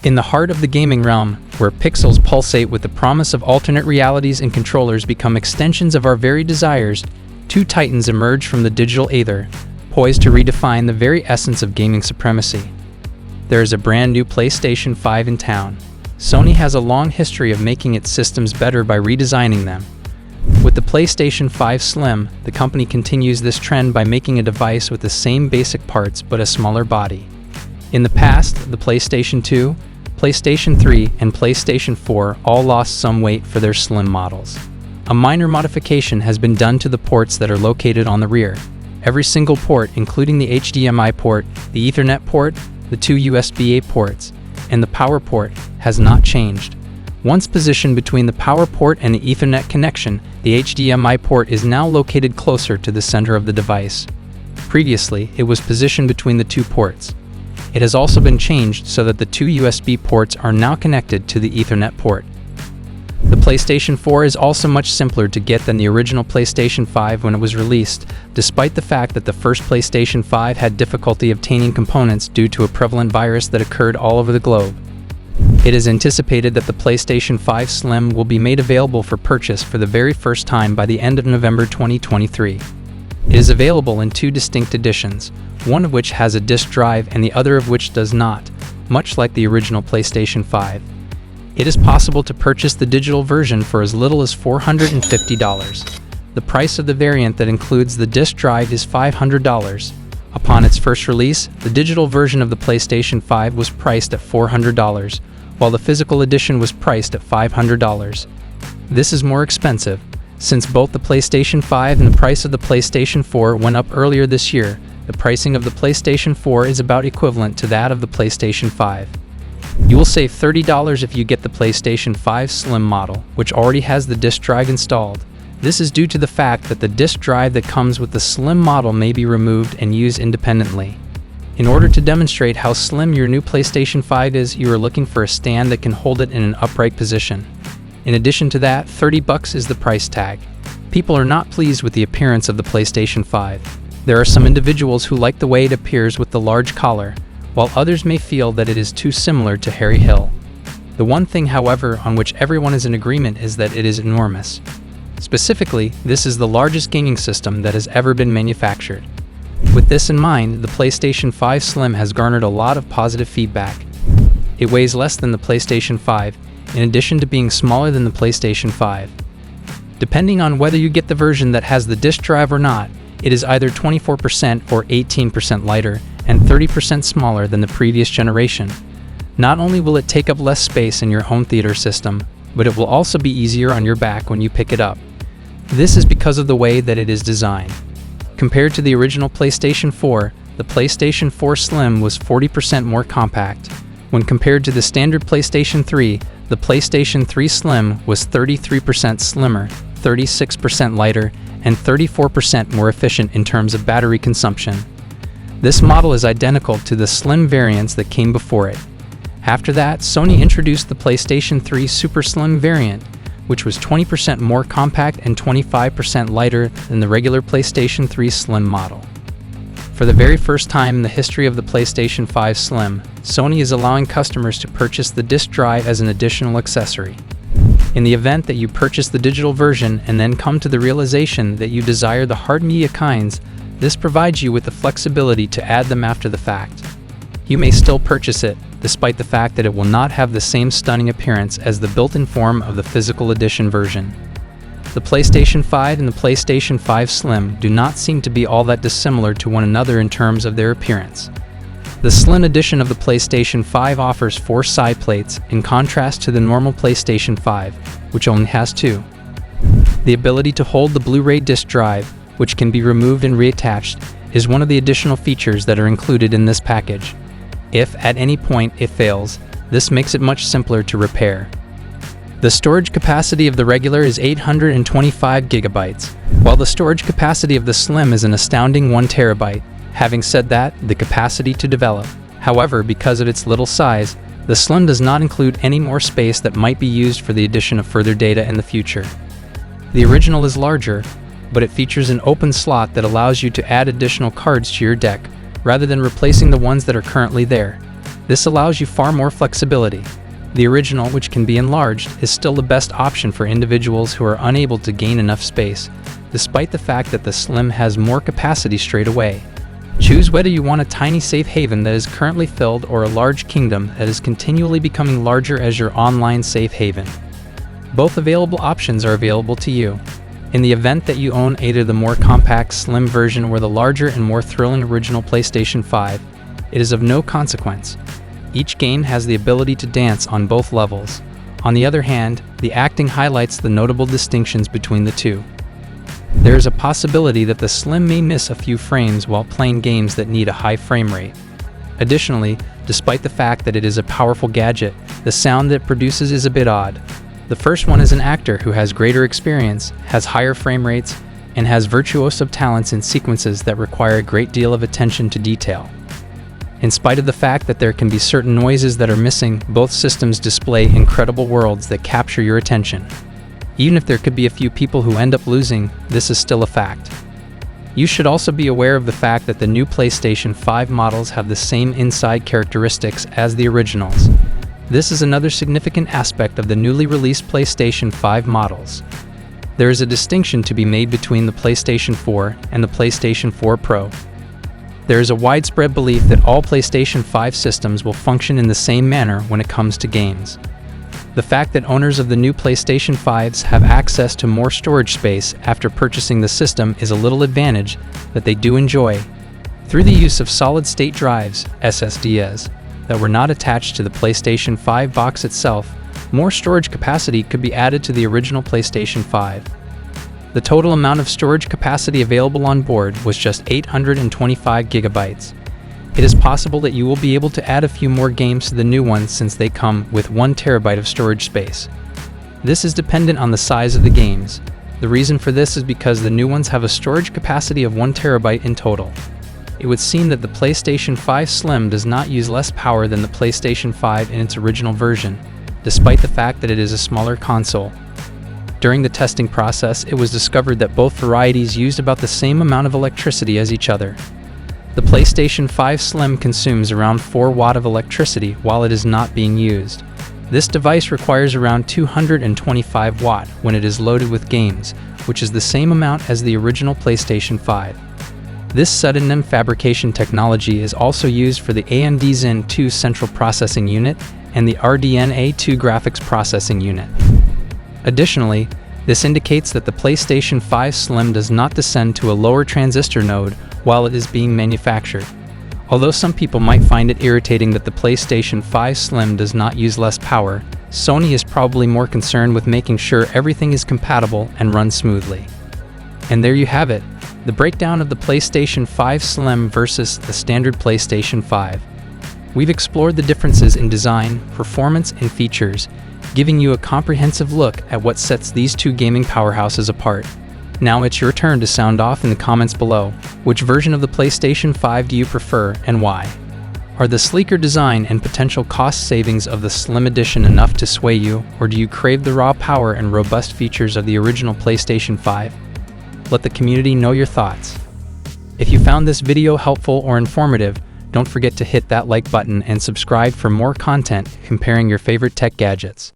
In the heart of the gaming realm, where pixels pulsate with the promise of alternate realities and controllers become extensions of our very desires, two titans emerge from the digital aether, poised to redefine the very essence of gaming supremacy. There is a brand new PlayStation 5 in town. Sony has a long history of making its systems better by redesigning them. With the PlayStation 5 Slim, the company continues this trend by making a device with the same basic parts but a smaller body. In the past, the PlayStation 2, PlayStation 3, and PlayStation 4 all lost some weight for their slim models. A minor modification has been done to the ports that are located on the rear. Every single port, including the HDMI port, the Ethernet port, the two USB-A ports, and the power port, has not changed. Once positioned between the power port and the Ethernet connection, the HDMI port is now located closer to the center of the device. Previously, it was positioned between the two ports. It has also been changed so that the two USB ports are now connected to the Ethernet port. The PlayStation 4 is also much simpler to get than the original PlayStation 5 when it was released, despite the fact that the first PlayStation 5 had difficulty obtaining components due to a prevalent virus that occurred all over the globe. It is anticipated that the PlayStation 5 Slim will be made available for purchase for the very first time by the end of November 2023. It is available in two distinct editions, one of which has a disc drive and the other of which does not, much like the original PlayStation 5. It is possible to purchase the digital version for as little as $450. The price of the variant that includes the disc drive is $500. Upon its first release, the digital version of the PlayStation 5 was priced at $400, while the physical edition was priced at $500. This is more expensive, since both the PlayStation 5 and the price of the PlayStation 4 went up earlier this year. The pricing of the PlayStation 4 is about equivalent to that of the PlayStation 5. You will save $30 if you get the PlayStation 5 Slim model, which already has the disc drive installed. This is due to the fact that the disc drive that comes with the Slim model may be removed and used independently. In order to demonstrate how slim your new PlayStation 5 is, you are looking for a stand that can hold it in an upright position. In addition to that, $30 is the price tag. People are not pleased with the appearance of the PlayStation 5. There are some individuals who like the way it appears with the large collar, while others may feel that it is too similar to Harry Hill. The one thing, however, on which everyone is in agreement is that it is enormous. Specifically, this is the largest gaming system that has ever been manufactured. With this in mind, the PlayStation 5 Slim has garnered a lot of positive feedback. It weighs less than the PlayStation 5, in addition to being smaller than the PlayStation 5. Depending on whether you get the version that has the disc drive or not, it is either 24% or 18% lighter and 30% smaller than the previous generation. Not only will it take up less space in your home theater system, but it will also be easier on your back when you pick it up. This is because of the way that it is designed. Compared to the original PlayStation 4, the PlayStation 4 Slim was 40% more compact. When compared to the standard PlayStation 3, the PlayStation 3 Slim was 33% slimmer, 36% lighter, and 34% more efficient in terms of battery consumption. This model is identical to the Slim variants that came before it. After that, Sony introduced the PlayStation 3 Super Slim variant, which was 20% more compact and 25% lighter than the regular PlayStation 3 Slim model. For the very first time in the history of the PlayStation 5 Slim, Sony is allowing customers to purchase the disc drive as an additional accessory. In the event that you purchase the digital version and then come to the realization that you desire the hard media kinds, this provides you with the flexibility to add them after the fact. You may still purchase it, despite the fact that it will not have the same stunning appearance as the built-in form of the physical edition version. The PlayStation 5 and the PlayStation 5 Slim do not seem to be all that dissimilar to one another in terms of their appearance. The Slim edition of the PlayStation 5 offers 4 side plates, in contrast to the normal PlayStation 5, which only has 2. The ability to hold the Blu-ray disc drive, which can be removed and reattached, is one of the additional features that are included in this package. If at any point it fails, this makes it much simpler to repair. The storage capacity of the regular is 825 gigabytes, while the storage capacity of the Slim is an astounding 1 terabyte. Having said that, the capacity to develop. However, because of its little size, the Slim does not include any more space that might be used for the addition of further data in the future. The original is larger, but it features an open slot that allows you to add additional cards to your deck, rather than replacing the ones that are currently there. This allows you far more flexibility. The original, which can be enlarged, is still the best option for individuals who are unable to gain enough space, despite the fact that the Slim has more capacity straight away. Choose whether you want a tiny safe haven that is currently filled or a large kingdom that is continually becoming larger as your online safe haven. Both available options are available to you. In the event that you own either the more compact Slim version or the larger and more thrilling original PlayStation 5, it is of no consequence. Each game has the ability to dance on both levels. On the other hand, the acting highlights the notable distinctions between the two. There is a possibility that the Slim may miss a few frames while playing games that need a high frame rate. Additionally, despite the fact that it is a powerful gadget, the sound that it produces is a bit odd. The first one is an actor who has greater experience, has higher frame rates, and has virtuoso talents in sequences that require a great deal of attention to detail. In spite of the fact that there can be certain noises that are missing, both systems display incredible worlds that capture your attention. Even if there could be a few people who end up losing, this is still a fact. You should also be aware of the fact that the new PlayStation 5 models have the same inside characteristics as the originals. This is another significant aspect of the newly released PlayStation 5 models. There is a distinction to be made between the PlayStation 4 and the PlayStation 4 Pro. There is a widespread belief that all PlayStation 5 systems will function in the same manner when it comes to games. The fact that owners of the new PlayStation 5s have access to more storage space after purchasing the system is a little advantage that they do enjoy. Through the use of solid-state drives, SSDs, that were not attached to the PlayStation 5 box itself, more storage capacity could be added to the original PlayStation 5. The total amount of storage capacity available on board was just 825 gigabytes. It is possible that you will be able to add a few more games to the new ones since they come with 1 terabyte of storage space. This is dependent on the size of the games. The reason for this is because the new ones have a storage capacity of 1 terabyte in total. It would seem that the PlayStation 5 Slim does not use less power than the PlayStation 5 in its original version, despite the fact that it is a smaller console. During the testing process, it was discovered that both varieties used about the same amount of electricity as each other. The PlayStation 5 Slim consumes around 4 watts of electricity while it is not being used. This device requires around 225 watts when it is loaded with games, which is the same amount as the original PlayStation 5. This sudden fabrication technology is also used for the AMD Zen 2 central processing unit and the RDNA 2 graphics processing unit. Additionally, this indicates that the PlayStation 5 Slim does not descend to a lower transistor node while it is being manufactured. Although some people might find it irritating that the PlayStation 5 Slim does not use less power, Sony is probably more concerned with making sure everything is compatible and runs smoothly. And there you have it, the breakdown of the PlayStation 5 Slim versus the standard PlayStation 5. We've explored the differences in design, performance, and features, giving you a comprehensive look at what sets these two gaming powerhouses apart. Now it's your turn to sound off in the comments below. Which version of the PlayStation 5 do you prefer and why? Are the sleeker design and potential cost savings of the Slim Edition enough to sway you, or do you crave the raw power and robust features of the original PlayStation 5? Let the community know your thoughts. If you found this video helpful or informative, don't forget to hit that like button and subscribe for more content comparing your favorite tech gadgets.